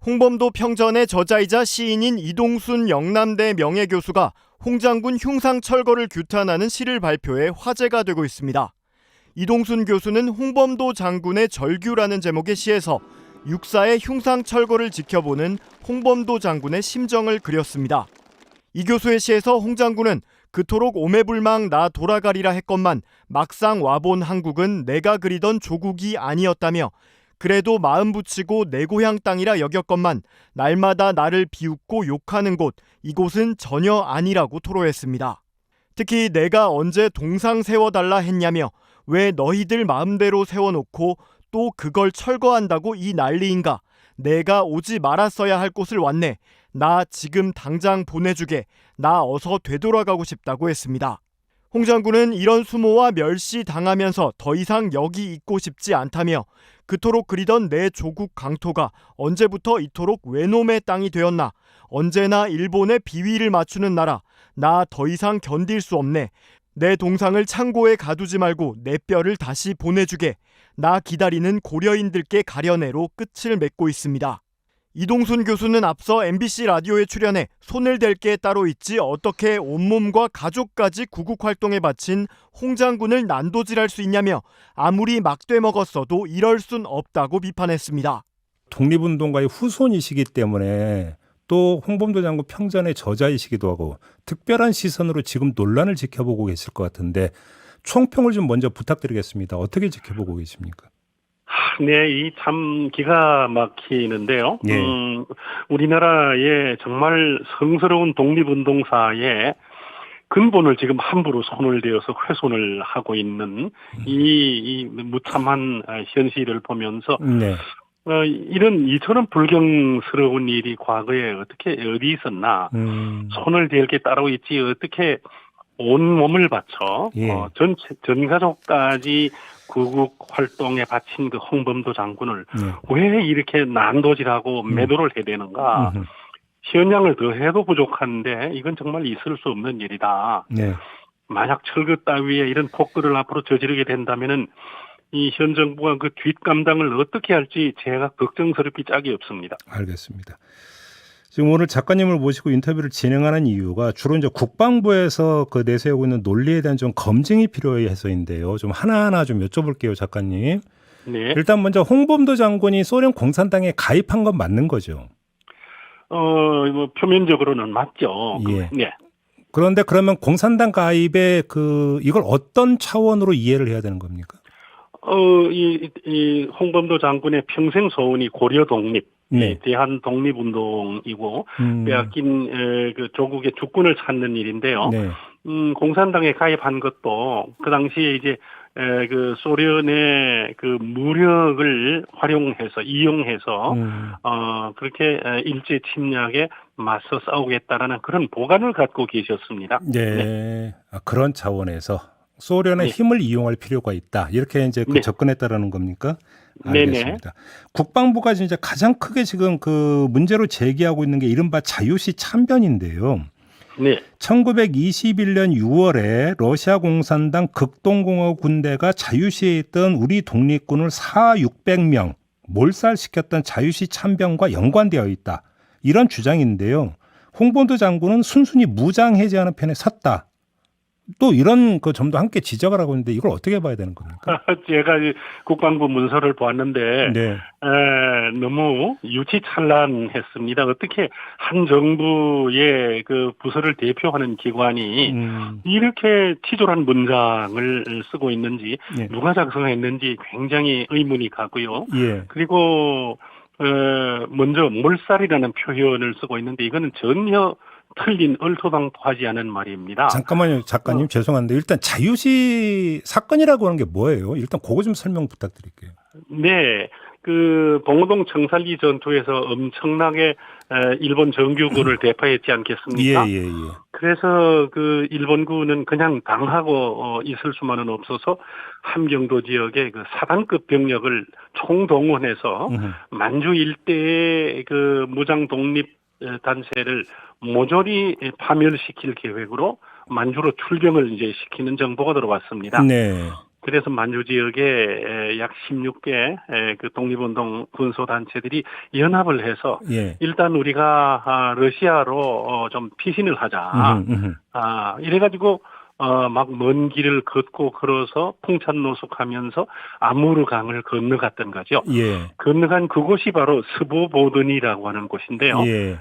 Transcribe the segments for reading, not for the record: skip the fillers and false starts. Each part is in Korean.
홍범도 평전의 저자이자 시인인 이동순 영남대 명예교수가 홍장군 흉상 철거를 규탄하는 시를 발표해 화제가 되고 있습니다. 이동순 교수는 홍범도 장군의 절규라는 제목의 시에서 육사의 흉상 철거를 지켜보는 홍범도 장군의 심정을 그렸습니다. 이 교수의 시에서 홍 장군은 그토록 오매불망 나 돌아가리라 했건만 막상 와본 한국은 내가 그리던 조국이 아니었다며 그래도 마음 붙이고 내 고향 땅이라 여겼건만 날마다 나를 비웃고 욕하는 곳, 이곳은 전혀 아니라고 토로했습니다. 특히 내가 언제 동상 세워달라 했냐며 왜 너희들 마음대로 세워놓고 또 그걸 철거한다고 이 난리인가? 내가 오지 말았어야 할 곳을 왔네. 나 지금 당장 보내주게. 나 어서 되돌아가고 싶다고 했습니다. 홍 장군은 이런 수모와 멸시당하면서 더 이상 여기 있고 싶지 않다며 그토록 그리던 내 조국 강토가 언제부터 이토록 외놈의 땅이 되었나? 언제나 일본의 비위를 맞추는 나라. 나 더 이상 견딜 수 없네. 내 동상을 창고에 가두지 말고 내 뼈를 다시 보내주게. 나 기다리는 고려인들께 가려내로 끝을 맺고 있습니다. 이동순 교수는 앞서 MBC 라디오에 출연해 손을 댈 게 따로 있지 어떻게 온몸과 가족까지 구국 활동에 바친 홍 장군을 난도질할 수 있냐며 아무리 막돼 먹었어도 이럴 순 없다고 비판했습니다. 독립운동가의 후손이시기 때문에 또 홍범도 장군 평전의 저자이시기도 하고 특별한 시선으로 지금 논란을 지켜보고 계실 것 같은데 총평을 좀 먼저 부탁드리겠습니다. 어떻게 지켜보고 계십니까? 네, 이 참 기가 막히는데요. 예. 우리나라의 정말 성스러운 독립운동사의 근본을 지금 함부로 손을 대어서 훼손을 하고 있는 이 무참한 현실을 보면서 네. 이처럼 불경스러운 일이 과거에 어디 있었나. 손을 댈 게 따로 있지 어떻게 온 몸을 바쳐 예. 전 가족까지 구국 활동에 바친 그 홍범도 장군을 왜 이렇게 난도질하고 매도를 해야 되는가. 현장을 더 해도 부족한데 이건 정말 있을 수 없는 일이다. 네. 만약 철거 따위에 이런 폭거를 앞으로 저지르게 된다면은 이 현 정부가 그 뒷감당을 어떻게 할지 제가 걱정스럽기 짝이 없습니다. 알겠습니다. 지금 오늘 작가님을 모시고 인터뷰를 진행하는 이유가 주로 이제 국방부에서 그 내세우고 있는 논리에 대한 좀 검증이 필요해서인데요. 좀 하나하나 좀 여쭤볼게요, 작가님. 네. 일단 먼저 홍범도 장군이 소련 공산당에 가입한 건 맞는 거죠? 뭐 표면적으로는 맞죠. 예. 네. 그런데 그러면 공산당 가입에 이걸 어떤 차원으로 이해를 해야 되는 겁니까? 이 홍범도 장군의 평생 소원이 고려 독립, 네. 대한 독립운동이고 빼앗긴 그 조국의 주권을 찾는 일인데요. 네. 공산당에 가입한 것도 그 당시에 이제 그 소련의 그 무력을 이용해서 그렇게 일제 침략에 맞서 싸우겠다라는 그런 보관을 갖고 계셨습니다. 네. 네. 그런 차원에서 소련의 힘을 이용할 필요가 있다. 이렇게 이제 접근했다라는 겁니까? 알겠습니다. 국방부가 이제 가장 크게 지금 그 문제로 제기하고 있는 게 이른바 자유시 참변인데요. 네. 1921년 6월에 러시아 공산당 극동공화국 군대가 자유시에 있던 우리 독립군을 600명 몰살시켰던 자유시 참변과 연관되어 있다. 이런 주장인데요. 홍범도 장군은 순순히 무장 해제하는 편에 섰다. 또 이런 그 점도 함께 지적을 하고 있는데 이걸 어떻게 봐야 되는 겁니까? 제가 국방부 문서를 보았는데 네. 너무 유치찬란했습니다. 어떻게 한 정부의 그 부서를 대표하는 기관이 이렇게 치졸한 문장을 쓰고 있는지 누가 작성했는지 굉장히 의문이 가고요. 예. 그리고 먼저 몰살이라는 표현을 쓰고 있는데 이거는 전혀 틀린 얼토당토하지 않은 말입니다. 잠깐만요, 작가님. 죄송한데 일단 자유시 사건이라고 하는 게 뭐예요? 일단 그거 좀 설명 부탁드릴게요. 네. 그 봉오동 청산리 전투에서 엄청나게 일본 정규군을 대파했지 않겠습니까? 예. 그래서 그 일본군은 그냥 당하고 있을 수만은 없어서 함경도 지역에 그 사단급 병력을 총동원해서 만주 일대의 그 무장 독립 단체를 모조리 파멸시킬 계획으로 만주로 출병을 이제 시키는 정보가 들어왔습니다. 네. 그래서 만주 지역에 약 16개 그 독립운동 군소단체들이 연합을 해서 예. 일단 우리가 러시아로 좀 피신을 하자. 이래가지고 막 먼 길을 걷고 걸어서 풍찬노숙하면서 아무르 강을 건너갔던 거죠. 예. 건너간 그곳이 바로 스보보든이라고 하는 곳인데요. 예.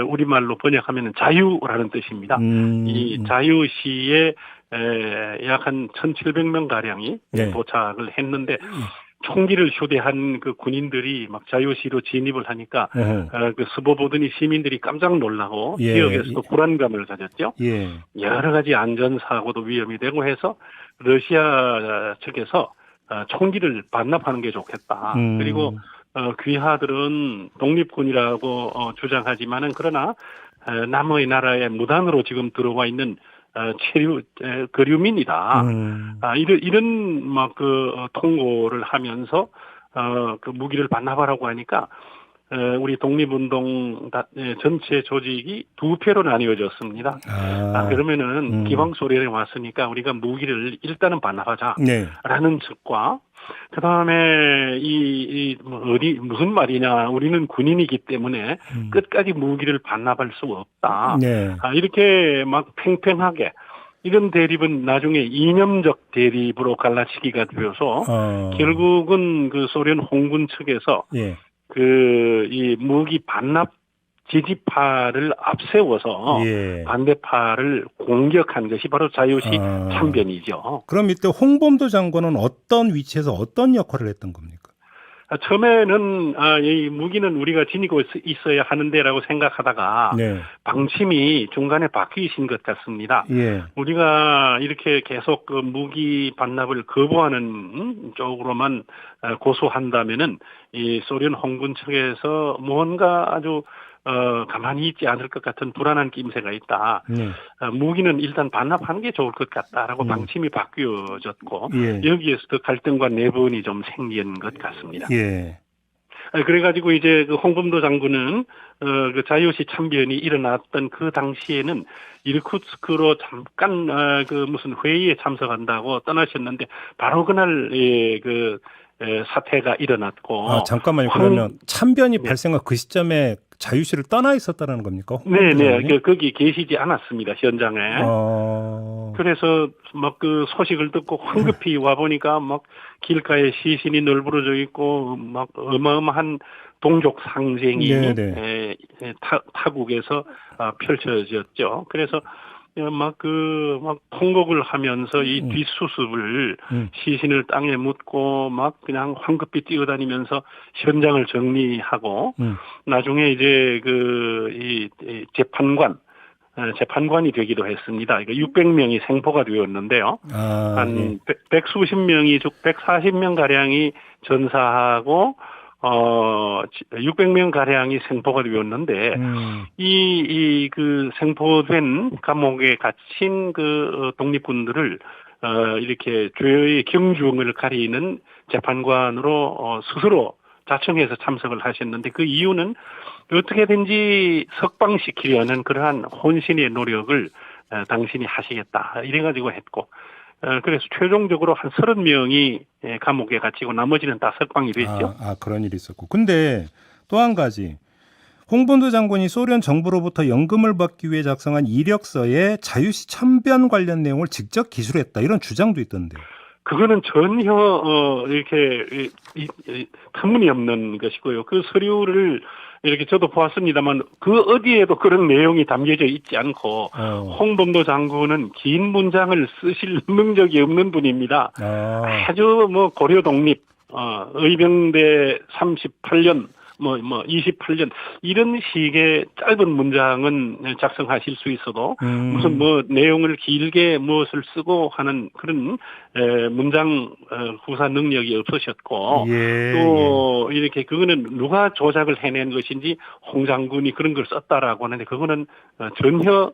우리말로 번역하면 자유라는 뜻입니다. 이 자유시에 약 한 1,700명 가량이 네. 도착을 했는데 총기를 휴대한 그 군인들이 막 자유시로 진입을 하니까 그 스보보든이 시민들이 깜짝 놀라고 예. 지역에서도 불안감을 가졌죠. 예. 여러 가지 안전사고도 위험이 되고 해서 러시아 측에서 총기를 반납하는 게 좋겠다. 그리고 귀하들은 독립군이라고 주장하지만은 그러나 남의 나라에 무단으로 지금 들어와 있는 거류민이다. 이런 막 통고를 하면서 그 무기를 반납하라고 하니까 우리 독립운동 전체 조직이 두 패로 나뉘어졌습니다. 그러면은 기방 소련에 왔으니까 우리가 무기를 일단은 반납하자라는 측과 그 다음에 무슨 말이냐, 우리는 군인이기 때문에 끝까지 무기를 반납할 수 없다. 네. 이렇게 막 팽팽하게 이런 대립은 나중에 이념적 대립으로 갈라치기가 되어서 결국은 그 소련 홍군 측에서 예. 이 무기 반납 지지파를 앞세워서 예. 반대파를 공격한 것이 바로 자유시 참변이죠. 그럼 이때 홍범도 장군은 어떤 위치에서 어떤 역할을 했던 겁니까? 처음에는 이 무기는 우리가 지니고 있어야 하는데라고 생각하다가 네. 방침이 중간에 바뀌신 것 같습니다. 예. 우리가 이렇게 계속 그 무기 반납을 거부하는 쪽으로만 고수한다면은 이 소련 홍군 측에서 뭔가 아주 가만히 있지 않을 것 같은 불안한 낌새가 있다. 무기는 일단 반납하는 게 좋을 것 같다라고 방침이 바뀌어졌고 예. 여기에서도 갈등과 내분이 좀 생긴 것 같습니다. 예. 그래가지고 이제 그 홍범도 장군은 그 자유시 참변이 일어났던 그 당시에는 이르쿠츠크로 잠깐 그 무슨 회의에 참석한다고 떠나셨는데 바로 그날 그 사태가 일어났고. 잠깐만요. 그러면 참변이 발생한 그 시점에 자유시를 떠나 있었다는 겁니까? 네네. 거기 계시지 않았습니다. 현장에. 그래서 막 그 소식을 듣고 황급히 와 보니까 막 길가에 시신이 널브러져 있고 막 어마어마한 동족 상쟁이 타국에서 펼쳐졌죠. 그래서 막 통곡을 하면서 이 뒷수습을 시신을 땅에 묻고 막 그냥 황급히 뛰어다니면서 현장을 정리하고 나중에 이제 이 재판관이 되기도 했습니다. 600명이 생포가 되었는데요. 한 백수십 명이 즉 140명 가량이 전사하고 600명 가량이 생포가 되었는데 그 생포된 감옥에 갇힌 그 독립군들을 이렇게 죄의 경중을 가리는 재판관으로 스스로 자청해서 참석을 하셨는데 그 이유는 어떻게든지 석방시키려는 그러한 혼신의 노력을 당신이 하시겠다 이래가지고 했고 그래서 최종적으로 한 30명이 감옥에 갇히고 나머지는 다 석방이 됐죠. 그런 일이 있었고. 근데 또 한 가지. 홍범도 장군이 소련 정부로부터 연금을 받기 위해 작성한 이력서에 자유시 참변 관련 내용을 직접 기술했다. 이런 주장도 있던데요. 그거는 전혀 이렇게 터무니없는 것이고요. 그 서류를 이렇게 저도 보았습니다만 그 어디에도 그런 내용이 담겨져 있지 않고 홍범도 장군은 긴 문장을 쓰실 능력이 없는 분입니다. 아주 고려 독립 의병대 38년 28년 이런 식의 짧은 문장은 작성하실 수 있어도 무슨 내용을 길게 무엇을 쓰고 하는 그런 문장 구사 능력이 없으셨고 또 이렇게 그거는 누가 조작을 해낸 것인지 홍 장군이 그런 걸 썼다라고 하는데 그거는 전혀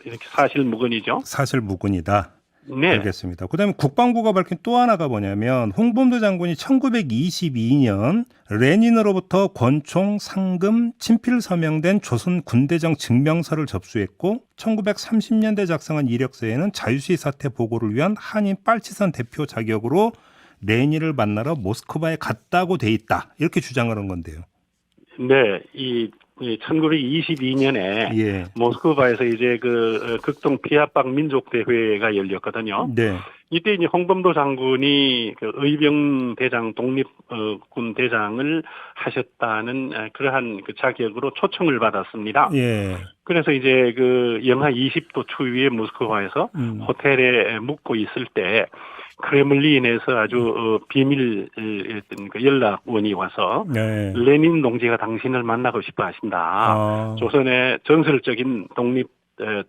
이렇게 사실무근이죠. 사실무근이다. 네. 알겠습니다. 그다음에 국방부가 밝힌 또 하나가 뭐냐면 홍범도 장군이 1922년 레닌으로부터 권총, 상금, 친필 서명된 조선 군대정 증명서를 접수했고 1930년대 작성한 이력서에는 자유시위 사태 보고를 위한 한인 빨치산 대표 자격으로 레닌을 만나러 모스크바에 갔다고 돼 있다. 이렇게 주장을 한 건데요. 네, 이 1922년에 예. 모스크바에서 이제 그 극동 피압박 민족 대회가 열렸거든요. 네. 이때 이제 홍범도 장군이 그 의병 대장 독립군 대장을 하셨다는 그러한 그 자격으로 초청을 받았습니다. 예. 그래서 이제 그 영하 20도 추위에 모스크바에서 호텔에 묵고 있을 때 크레물린에서 아주 비밀 그 연락원이 와서 네. 레닌 동지가 당신을 만나고 싶어 하신다. 아. 조선의 전설적인 독립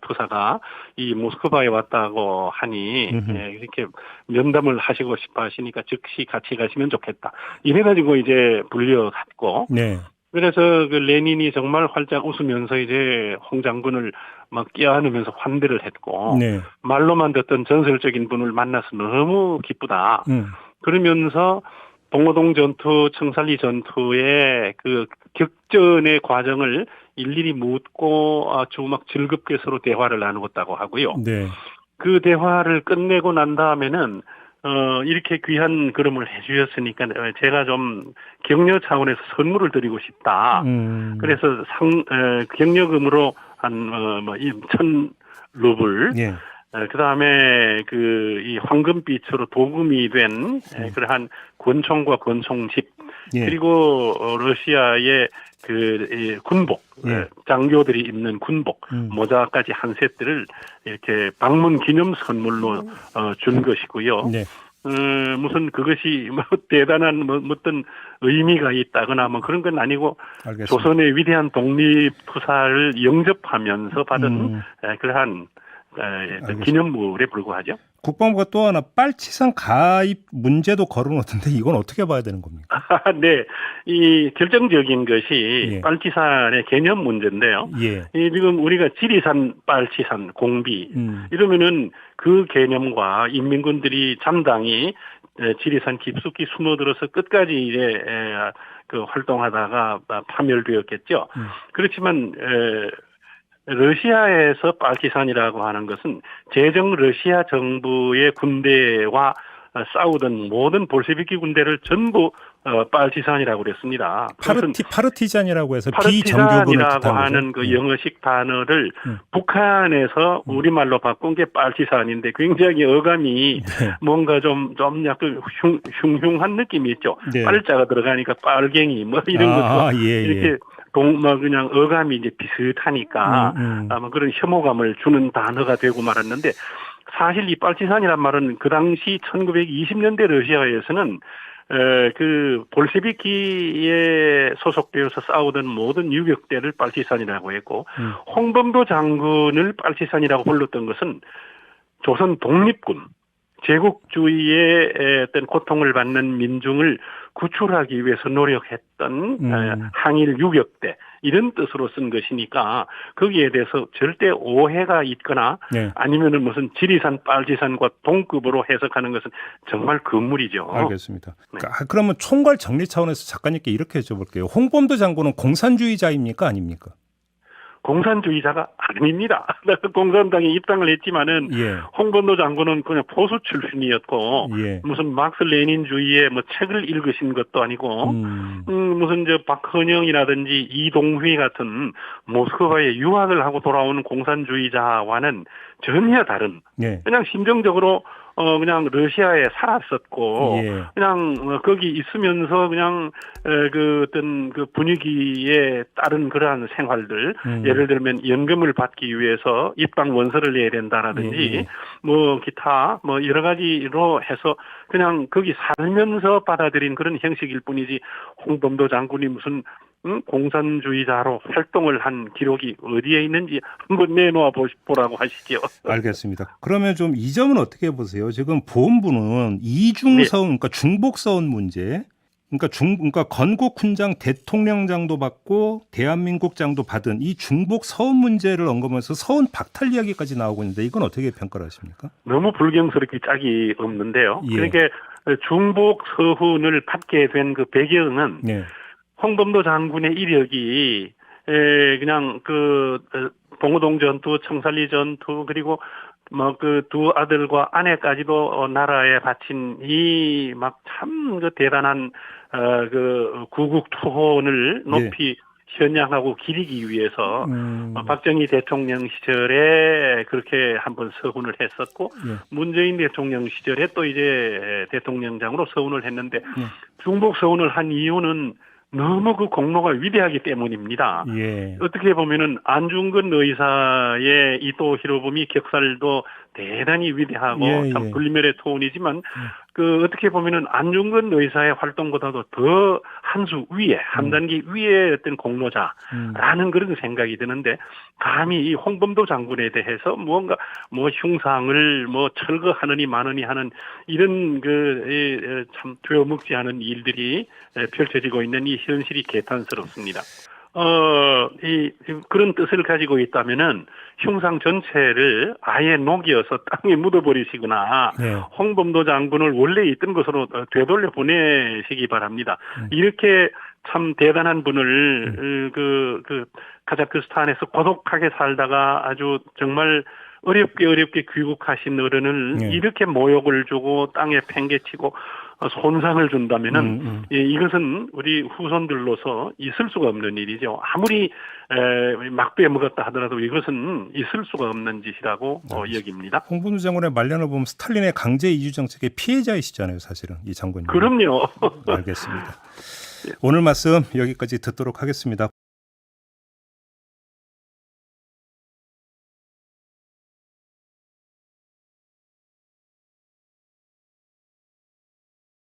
투사가 이 모스크바에 왔다고 하니 이렇게 면담을 하시고 싶어 하시니까 즉시 같이 가시면 좋겠다. 이래가지고 이제 불려갔고 네. 그래서 그 레닌이 정말 활짝 웃으면서 이제 홍 장군을 막 껴안으면서 환대를 했고 네. 말로만 듣던 전설적인 분을 만나서 너무 기쁘다. 그러면서 봉오동 전투, 청산리 전투의 그 격전의 과정을 일일이 묻고 아주 막 즐겁게 서로 대화를 나누었다고 하고요. 네. 그 대화를 끝내고 난 다음에는 이렇게 귀한 걸음을 해주셨으니까 제가 좀 격려 차원에서 선물을 드리고 싶다. 그래서 격려금으로 한 1,000 루블. 예. 그 다음에 이 황금빛으로 도금이 된 그러한 권총과 권총집 예. 그리고 러시아의 이 군복 예. 장교들이 입는 군복 모자까지 한 세트를 이렇게 방문 기념 선물로 준 것이고요. 네. 무슨 그것이 뭐 대단한 어떤 의미가 있다거나 뭐 그런 건 아니고 알겠습니다. 조선의 위대한 독립 투사를 영접하면서 받은 그러한 기념물에 불과하죠. 국방부가 또 하나 빨치산 가입 문제도 걸어놓던데 이건 어떻게 봐야 되는 겁니까? 네, 이 결정적인 것이 예. 빨치산의 개념 문제인데요. 예. 이 지금 우리가 지리산, 빨치산, 공비 이러면은 그 개념과 인민군들이 잠당히 지리산 깊숙이 숨어들어서 끝까지 이제 그 활동하다가 파멸되었겠죠. 그렇지만 러시아에서 빨치산이라고 하는 것은 제정 러시아 정부의 군대와 싸우던 모든 볼셰비키 군대를 전부 빨치산이라고 그랬습니다. 파르티잔이라고 해서 비정규군을 파르티잔이라고 뜻하는 하는 그 영어식 단어를 북한에서 우리말로 바꾼 게 빨치산인데 굉장히 어감이 뭔가 좀 약간 흉흉한 느낌이 있죠. 네. 빨자가 들어가니까 빨갱이 뭐 이런 것도 예. 이렇게 그냥 어감이 이제 비슷하니까 아마 그런 혐오감을 주는 단어가 되고 말았는데 사실 이 빨치산이란 말은 그 당시 1920년대 러시아에서는 그 볼셰비키에 소속되어서 싸우던 모든 유격대를 빨치산이라고 했고 홍범도 장군을 빨치산이라고 불렀던 것은 조선 독립군 제국주의의 어떤 고통을 받는 민중을 구출하기 위해서 노력했던 항일 유격대 이런 뜻으로 쓴 것이니까 거기에 대해서 절대 오해가 있거나 네. 아니면은 무슨 지리산, 빨치산과 동급으로 해석하는 것은 정말 금물이죠. 알겠습니다. 네. 그러면 총괄 정리 차원에서 작가님께 이렇게 여쭤볼게요. 홍범도 장군은 공산주의자입니까 아닙니까? 공산주의자가 아닙니다. 공산당에 입당을 했지만은 예. 홍범도 장군은 그냥 보수 출신이었고 예. 무슨 막스 레닌주의의 뭐 책을 읽으신 것도 아니고 무슨 박헌영이라든지 이동휘 같은 모스크바에 유학을 하고 돌아오는 공산주의자와는 전혀 다른 예. 그냥 심정적으로 그냥 러시아에 살았었고 예. 그냥 거기 있으면서 그냥 그 어떤 그 분위기에 따른 그러한 생활들 예를 들면 연금을 받기 위해서 입당 원서를 내야 된다라든지 예. 뭐 기타 뭐 여러 가지로 해서 그냥 거기 살면서 받아들인 그런 형식일 뿐이지 홍범도 장군이 무슨 공산주의자로 활동을 한 기록이 어디에 있는지 한번 내놓아 보라고 하시죠. 알겠습니다. 그러면 좀 이 점은 어떻게 보세요? 지금 보훈부는 이중서운, 그러니까 중복서운 문제, 그러니까 건국 훈장 대통령장도 받고 대한민국장도 받은 이 중복 서운 문제를 언급하면서 서운 박탈 이야기까지 나오고 있는데 이건 어떻게 평가를 하십니까? 너무 불경스럽게 짝이 없는데요. 예. 그러니까 중복 서훈을 받게 된 그 배경은 예. 홍범도 장군의 이력이 그냥 봉오동 전투, 청산리 전투 그리고 뭐 그 두 아들과 아내까지도 나라에 바친 이 막 참 그 대단한 그 구국 투혼을 높이 현양하고 기리기 위해서 박정희 대통령 시절에 그렇게 한번 서훈을 했었고 문재인 대통령 시절에 또 이제 대통령장으로 서훈을 했는데 중복 서훈을 한 이유는 너무 그 공로가 위대하기 때문입니다. 예. 어떻게 보면은 안중근 의사의 이도 히로부미 격살도 대단히 위대하고 예, 참 예. 불멸의 토운이지만 그 어떻게 보면은 안중근 의사의 활동보다도 더 한 수 위에 한 단계 위에 어떤 공로자라는 그런 생각이 드는데 감히 이 홍범도 장군에 대해서 무언가 뭐 흉상을 뭐 철거하느니 마느니 하는 이런 그 참 되어먹지 않은 일들이 펼쳐지고 있는 이 현실이 개탄스럽습니다. 그런 뜻을 가지고 있다면은 흉상 전체를 아예 녹여서 땅에 묻어버리시거나 홍범도 장군을 원래 있던 곳으로 되돌려 보내시기 바랍니다. 이렇게 참 대단한 분을 카자흐스탄에서 고독하게 살다가 아주 정말 어렵게 귀국하신 어른을 이렇게 모욕을 주고 땅에 팽개치고 손상을 준다면은 이것은 우리 후손들로서 있을 수가 없는 일이죠. 아무리 막부에 먹었다 하더라도 이것은 있을 수가 없는 짓이라고 여깁니다. 홍범도 장군의 말년을 보면 스탈린의 강제 이주 정책의 피해자이시잖아요, 사실은 이 장군님. 그럼요. 알겠습니다. 오늘 말씀 여기까지 듣도록 하겠습니다.